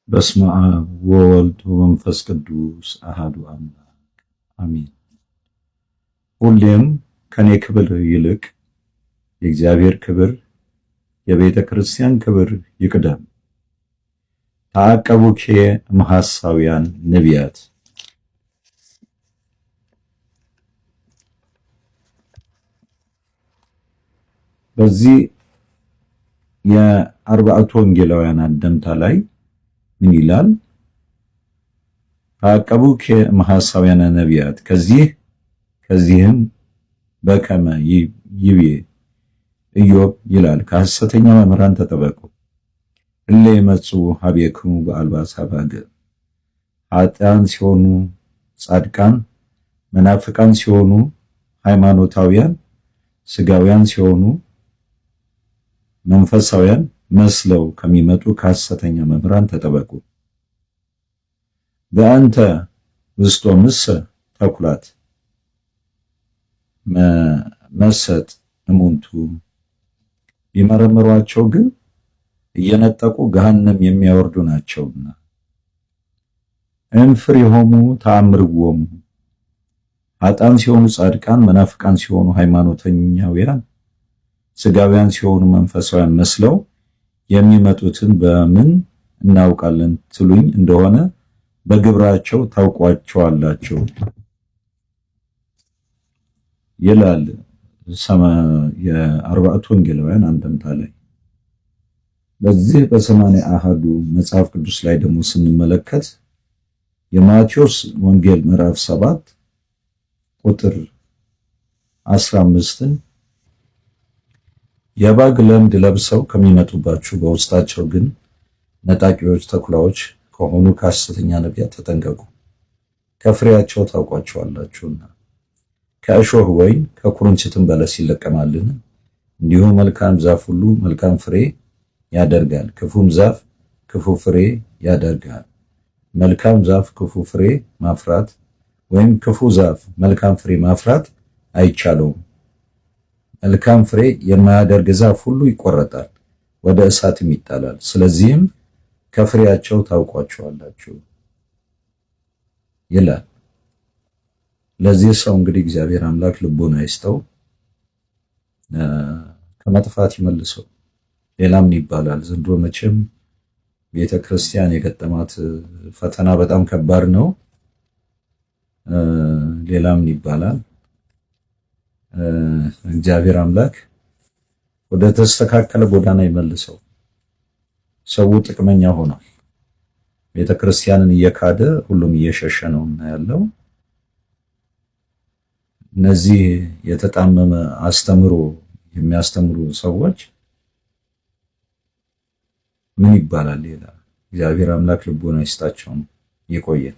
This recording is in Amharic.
በስመ አብ ወወልድ ወመንፈስ ቅዱስ አሐዱ አምላክ አሜን። ሁሌም ከኔ ክብር ይልቅ የእግዚአብሔር ክብር የቤተ ክርስቲያን ክብር ይቅደም። ተዐቀቡኬ እምሐሳውያን ነቢያት። በዚህ የአርባዕቱ ወንጌላውያን አንድምታ ላይ ምን ይላል? ተዐቀቡኬ እምሐሳውያን ነቢያት፣ ከዚህም በከመ ይቤ ኢዮብ ይላል፣ ከሐሰተኛ መምህራን ተጠበቁ። እለ ይመጽኡ ኀቤክሙ በአልባሰ አባግዕ፣ ኃጥአን ሲሆኑ ጻድቃን፣ መናፍቃን ሲሆኑ ሃይማኖታውያን፣ ሥጋውያን ሲሆኑ መንፈሳውያን መስለው ከሚመጡ ከሐሰተኛ መምህራን ተጠበቁ። በአንተ ውስጦምሰ ተኩላት መሰጥ እሙንቱ፣ ቢመረምሯቸው ግን እየነጠቁ ገሃነም የሚያወርዱ ናቸውና። እንፍሬሆሙ ተአምርዎሙ፣ ኃጥአን ሲሆኑ ጻድቃን፣ መናፍቃን ሲሆኑ ሃይማኖተኛውያን፣ ሥጋውያን ሲሆኑ መንፈሳውያን መስለው የሚመጡትን በምን እናውቃለን ትሉኝ እንደሆነ በግብራቸው ታውቋቸዋላችሁ ይላል የአርባዕቱ ወንጌላውያን አንድምታ ላይ። በዚህ በሰማንያ አሐዱ መጽሐፍ ቅዱስ ላይ ደግሞ ስንመለከት የማቴዎስ ወንጌል ምዕራፍ 7 ቁጥር 15ን የበግ ለምድ ለብሰው ከሚመጡባችሁ በውስጣቸው ግን ነጣቂዎች ተኩላዎች ከሆኑ ከሐሰተኛ ነቢያት ተጠንቀቁ፣ ከፍሬያቸው ታውቋቸዋላችሁና። ከእሾህ ወይን ከኩርንችትም በለስ ይለቀማልን? እንዲሁ መልካም ዛፍ ሁሉ መልካም ፍሬ ያደርጋል፣ ክፉም ዛፍ ክፉ ፍሬ ያደርጋል። መልካም ዛፍ ክፉ ፍሬ ማፍራት ወይም ክፉ ዛፍ መልካም ፍሬ ማፍራት አይቻለውም። መልካም ፍሬ የማያደርግ ዛፍ ሁሉ ይቆረጣል፣ ወደ እሳትም ይጣላል። ስለዚህም ከፍሬያቸው ታውቋቸዋላችሁ ይላል። ለዚህ ሰው እንግዲህ እግዚአብሔር አምላክ ልቦና ይስጠው፣ ከመጥፋት ይመልሰው። ሌላም ይባላል። ዘንድሮ መቼም ቤተ ክርስቲያን የገጠማት ፈተና በጣም ከባድ ነው። ሌላም ይባላል። እግዚአብሔር አምላክ ወደ ተስተካከለ ጎዳና ይመልሰው። ሰው ጥቅመኛ ሆኗል። ቤተ ክርስቲያንን እየካደ ሁሉም እየሸሸ ነው ያለው። እነዚህ የተጣመመ አስተምሮ የሚያስተምሩ ሰዎች ምን ይባላል ሌላ? እግዚአብሔር አምላክ ልቦና ይስጣቸው። ይቆየን።